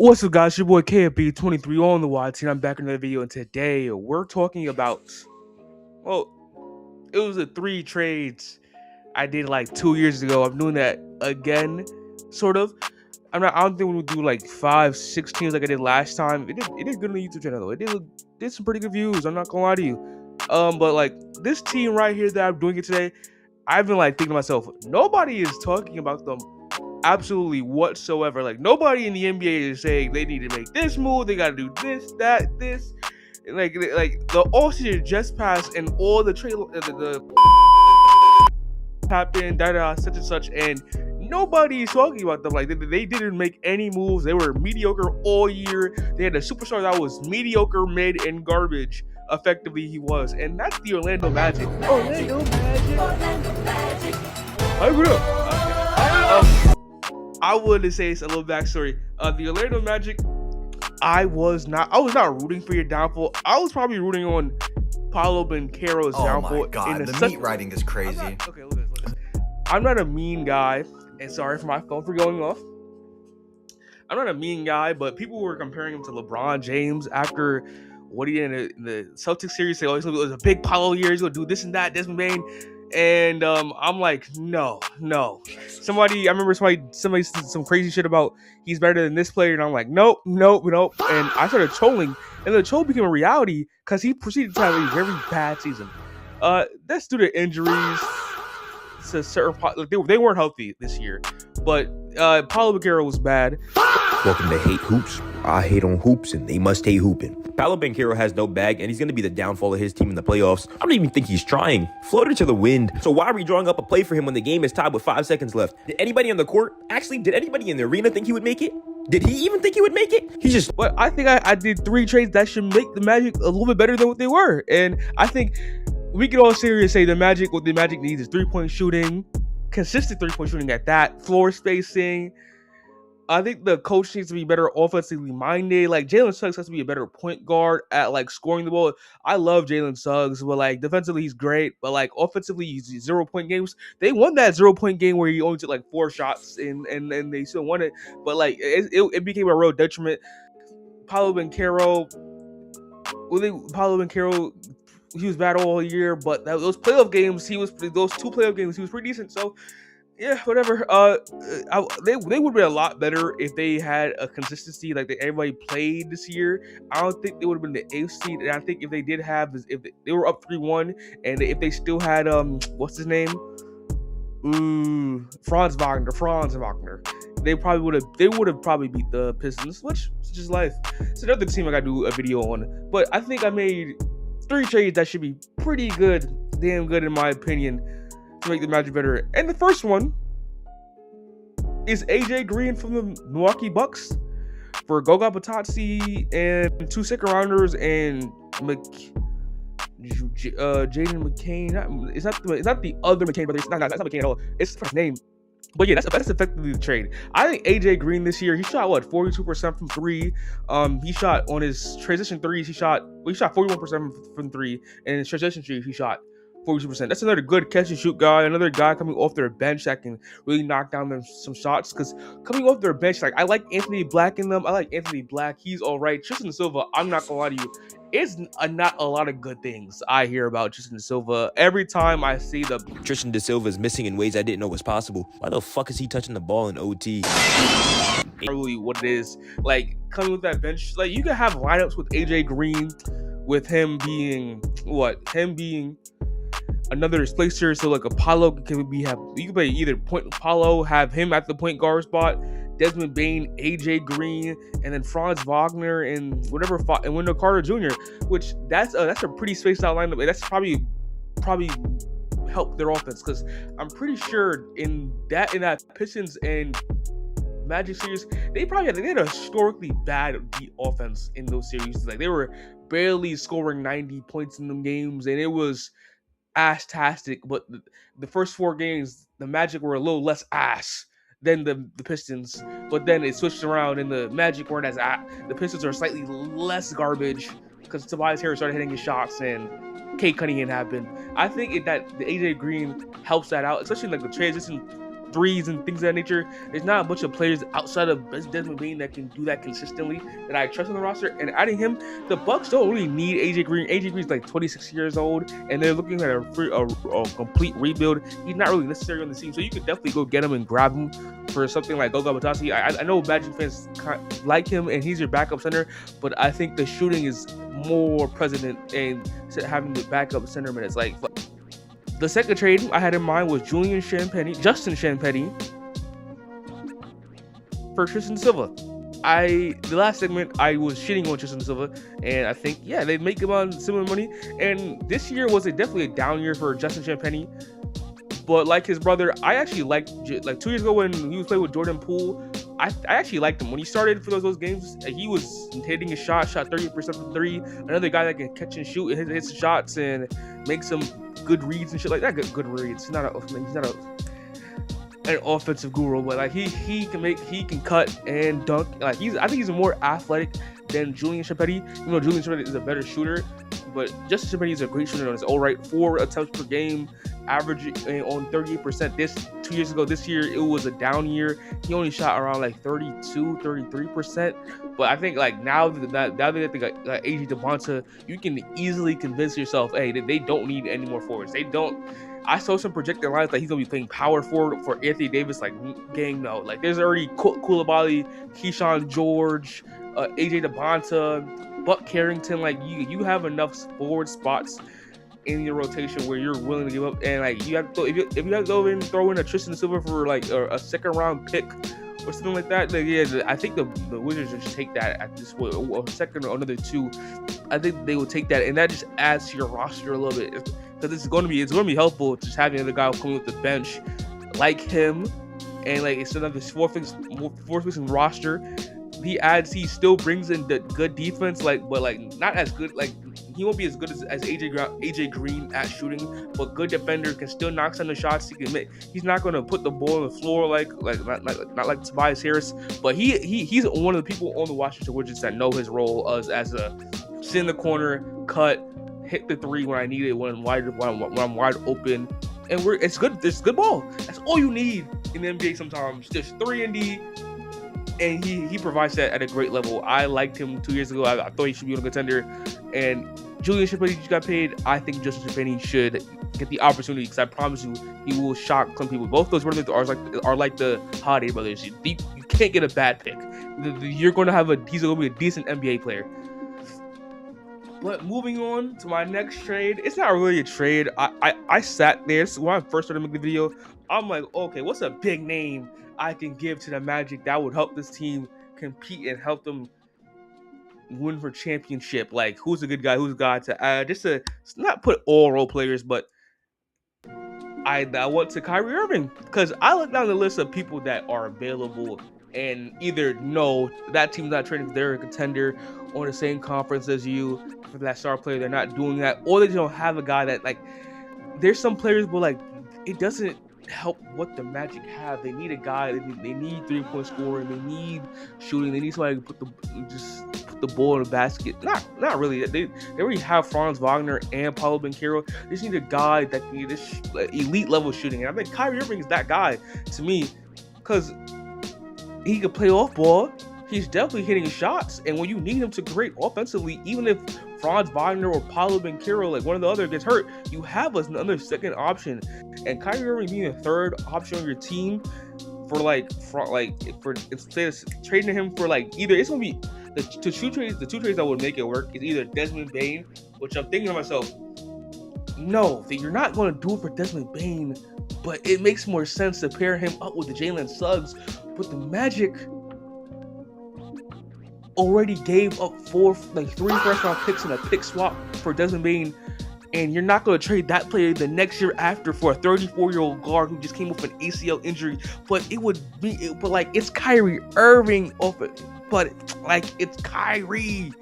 What's up, guys? Your boy KFB23 on the YT, and I'm back in another video. And today we're talking about, well, it was the 3 trades I did like 2 years ago. I'm doing that again, sort of. I don't think we'll do like 5, 6 teams like I did last time. It did good on the YouTube channel though. Did some pretty good views. I'm not gonna lie to you. But like this team right here that I'm doing it today, I've been like thinking to myself, nobody is talking about them absolutely whatsoever. Like nobody in the NBA is saying they need to make this move, they gotta do this, that, this. Like the all season just passed and all the trade the happened, such and such, and nobody is talking about them. Like they didn't make any moves. They were mediocre all year. They had a superstar that was mediocre, mid, and garbage. Effectively, he was, and that's the Orlando Magic. Orlando Magic. I grew up. I would say it's a little backstory. The Orlando Magic, I was not rooting for your downfall. I was probably rooting on Paolo Banchero's downfall. Oh my god, the meat writing is crazy. Look at this. I'm not a mean guy, and sorry for my phone for going off. I'm not a mean guy, but people were comparing him to LeBron James after what he did in the Celtics series. Say, oh, it was a big Paolo year. He's gonna do this and that. Desmond Bain. And I'm like, no. I remember somebody said some crazy shit about he's better than this player, and I'm like, nope. And I started trolling, and the troll became a reality because he proceeded to have a very bad season. That's due to injuries. To certain, like they weren't healthy this year, but Paolo Banchero was bad. Welcome to Hate Hoops. I hate on hoops, and they must hate hooping. Paolo Banchero has no bag, and he's going to be the downfall of his team in the playoffs. I don't even think he's trying. Floater to the wind. So why are we drawing up a play for him when the game is tied with 5 seconds left? Did anybody on the court, did anybody in the arena think he would make it? Did he even think he would make it? He just... But I think I did 3 trades that should make the Magic a little bit better than what they were. And I think we can all seriously say what the Magic needs is 3-point shooting, consistent 3-point shooting at that, floor spacing. I think the coach needs to be better offensively minded. Like Jalen Suggs has to be a better point guard at like scoring the ball. I love Jalen Suggs, but like defensively he's great, but like offensively he's 0-point games. They won that 0-point game where he only took like 4 shots and they still won it. But like it became a real detriment. Paolo Banchero, he was bad all year, but those 2 playoff games he was pretty decent. So yeah, whatever. They would be a lot better if they had a consistency like everybody played this year. I don't think they would have been the 8th seed, and I think if they did have, if they were up 3-1, and if they still had what's his name, Franz Wagner, they would have probably beat the Pistons, which is just life. It's another team I gotta do a video on, but I think I made 3 trades that should be pretty good, damn good in my opinion, to make the Magic better. And the first one is AJ Green from the Milwaukee Bucks for Goga Bitadze and 2 second rounders and Jaden McCain. It's not the other McCain brother. That's not McCain at all. It's his first name. But yeah, that's effectively the trade. I think AJ Green this year, he shot 42% from 3. He shot on his transition threes. He shot 41% from 3, and in his transition threes he shot 42%. That's another good catch and shoot guy. Another guy coming off their bench that can really knock down some shots. Because coming off their bench, like I like Anthony Black in them. I like Anthony Black. He's all right. Tristan Silva, I'm not gonna lie to you, it's not a lot of good things I hear about Tristan Silva. Every time I see Tristan De Silva is missing in ways I didn't know was possible. Why the fuck is he touching the ball in OT? Really, what it is like coming with that bench. Like you can have lineups with AJ Green, with him being another displacer, so like Apollo you can play either point Apollo, have him at the point guard spot, Desmond Bain, AJ Green, and then Franz Wagner and Wendell Carter Jr., which that's a pretty spaced out lineup. That's probably help their offense, because I'm pretty sure in that Pistons and Magic series, they had a historically bad offense in those series. Like they were barely scoring 90 points in them games, and it was ass-tastic. But the first 4 games, the Magic were a little less ass than the Pistons. But then it switched around, and the Magic weren't as the Pistons are slightly less garbage because Tobias Harris started hitting his shots and Kate Cunningham happened. I think that the AJ Green helps that out, especially like the transition threes and things of that nature. There's not a bunch of players outside of Desmond Bane that can do that consistently that I trust on the roster. And adding him, the Bucks don't really need AJ Green. AJ Green's like 26 years old, and they're looking at a complete rebuild. He's not really necessary on the team, so you could definitely go get him and grab him for something like Goga Batasi. I know Magic fans like him, and he's your backup center, but I think the shooting is more present in having the backup center minutes. Like, the second trade I had in mind was Justin Champagnie for Tristan Silva. The last segment I was shitting on Tristan Silva, and I think they make him on similar money. And this year was definitely a down year for Justin Champagnie. But like his brother, I actually liked, like 2 years ago when he was playing with Jordan Poole, I actually liked him. When he started for those games, he was hitting his shot 30% from three. Another guy that can catch and shoot and hit shots and make some good reads and shit like that. Good reads. He's not an offensive guru, but like he can cut and dunk. Like I think he's more athletic than Julian Champagnie. You know, Julian Champagnie is a better shooter, but Justin Champagnie is a great shooter on his own right. 4 attempts per game, averaging on 38%. 2 years ago, this year it was a down year. He only shot around like 33%. But I think like now that they got AJ DeBonta, you can easily convince yourself, hey, they don't need any more forwards. They don't. I saw some projected lines that he's gonna be playing power forward for Anthony Davis. Like, gang, no. Like, there's already Koulibaly, Keyshawn George, AJ DeBonta, Buck Carrington. Like, you have enough forward spots in your rotation where you're willing to give up. And like, you have to if you have to go in and throw in a Tristan Silva for like a second round pick or something like that, like, I think the Wizards just take that at this point, a second or another 2. I think they will take that, and that just adds to your roster a little bit. Because it's going to be helpful just having another guy coming with the bench like him, and like it's another fourth-person roster. He still brings in the good defense, but not as good. Like, he won't be as good as AJ Green at shooting, but good defender, can still knock some of the shots he can make. He's not going to put the ball on the floor not like Tobias Harris, but he's one of the people on the Washington Wizards that know his role as a sit in the corner, cut, hit the 3 when I need it, when I'm wide open, and it's good. There's good ball. That's all you need in the NBA sometimes. Just 3 and D, and he provides that at a great level. I liked him 2 years ago. I thought he should be on a contender. And Julian Champagnie just got paid. I think Justin Champagnie should get the opportunity, because I promise you, he will shock some people. Both those brothers are like the Holiday brothers. You can't get a bad pick. He's going to be a decent NBA player. But moving on to my next trade, it's not really a trade. I sat there, so when I first started making the video, I'm like, okay, what's a big name I can give to the Magic that would help this team compete and help them win for championship? Like, who's a good guy? Who's a guy to add? Just to not put all role players, but I went to Kyrie Irving, because I looked down the list of people that are available, and either no, that team's not trading, they're a contender on the same conference as you for that star player, they're not doing that, or they just don't have a guy that, like, there's some players, but like, it doesn't help what the Magic have. They need a guy. They need 3-point scoring. They need shooting. They need somebody to put the ball in the basket. Not really. They already have Franz Wagner and Paolo Banchero. They just need a guy that can get this elite level shooting. And I think Kyrie Irving is that guy to me, because he can play off ball. He's definitely hitting shots, and when you need him to create offensively, even if Franz Wagner or Paolo Banchero, like one of the other, gets hurt, you have another second option. And Kyrie Irving being a third option on your team instead of trading him for either, it's gonna be the two trades that would make it work is either Desmond Bane, which I'm thinking to myself, no, you're not going to do it for Desmond Bane, but it makes more sense to pair him up with the Jalen Suggs. But the Magic already gave up 3 first-round picks and a pick swap for Desmond Bane, and you're not going to trade that player the next year after for a 34-year-old guard who just came off an ACL injury. But it would but like it's Kyrie Irving off it. But like it's Kyrie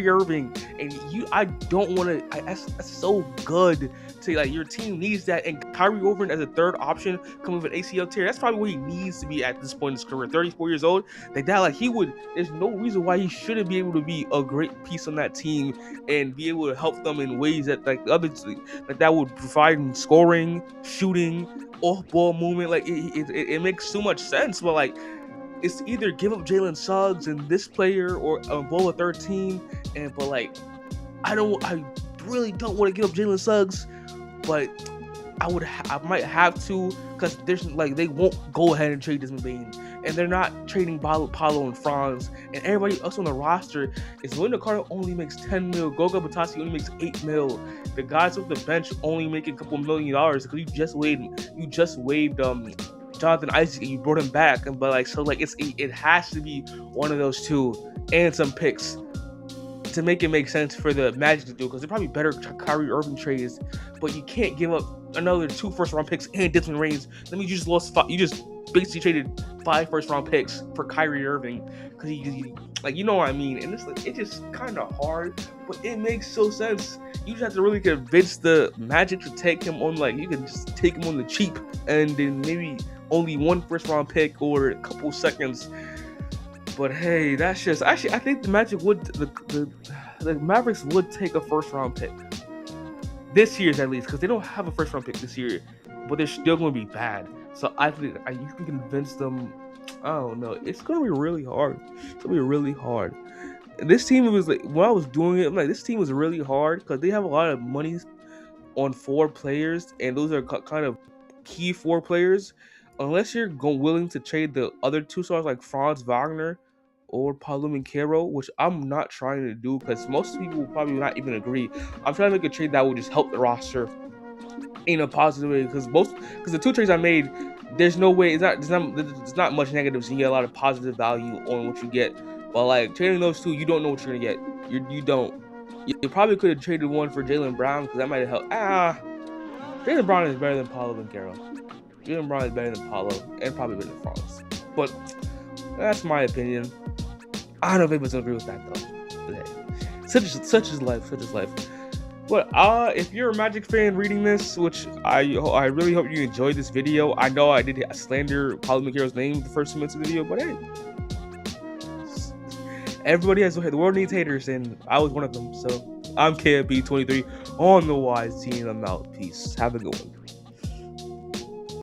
Irving, and I don't want to. That's so good to like your team needs that, and Kyrie Irving as a third option coming with an ACL tear. That's probably where he needs to be at this point in his career. 34 years old, like that. Like he would. There's no reason why he shouldn't be able to be a great piece on that team and be able to help them in ways that like the others like that would provide scoring, shooting, off-ball movement. Like it makes so much sense, but like. It's either give up Jalen Suggs and this player or bowl a third team, but like I really don't want to give up Jalen Suggs, but I might have to because there's like they won't go ahead and trade Desmond Bane, and they're not trading Paolo and Franz, and everybody else on the roster is Wendell Carter only makes 10 mil, Goga Batasi only makes 8 mil, the guys off the bench only making a couple $1 million because you just waived Jonathan Isaac, you brought him back, but like so, like it has to be one of those two and some picks to make it make sense for the Magic to do because they're probably better Kyrie Irving trades, but you can't give up another 2 first-round picks and Desmond Reigns. That means you just lost 5. You just basically traded 5 first-round picks for Kyrie Irving because he like you know what I mean. And it's just kind of hard, but it makes so sense. You just have to really convince the Magic to take him on. Like you can just take him on the cheap, and then maybe only 1 first-round pick or a couple seconds. But hey, that's just actually I think the Magic would the Mavericks would take a first-round pick this year's at least because they don't have a first-round pick this year, but they're still going to be bad. So I think you can convince them. I don't know. It's going to be really hard. It's going to be really hard. This team was like when I was doing it, I'm like this team was really hard because they have a lot of money on 4 players, and those are kind of key 4 players. Unless you're willing to trade the other 2 stars like Franz Wagner or Paolo Banchero, which I'm not trying to do because most people will probably not even agree. I'm trying to make a trade that will just help the roster in a positive way because the 2 trades I made, there's no way there's not much negatives. You get a lot of positive value on what you get. But like trading those 2, you don't know what you're gonna get. You don't. You probably could have traded one for Jaylen Brown because that might have helped. Jaylen Brown is better than Paolo Banchero. Jaylen Brown is better than Paolo and probably better than Franz. But that's my opinion. I don't know if anybody's gonna agree with that though. But hey, such is life. But if you're a Magic fan reading this, which I really hope you enjoyed this video. I know I did slander Paolo Banchero's name the first 2 minutes of the video, but hey, everybody has the world needs haters, and I was one of them. So I'm KFB23 on the Wise Team. I'm out. Peace. Have a good one.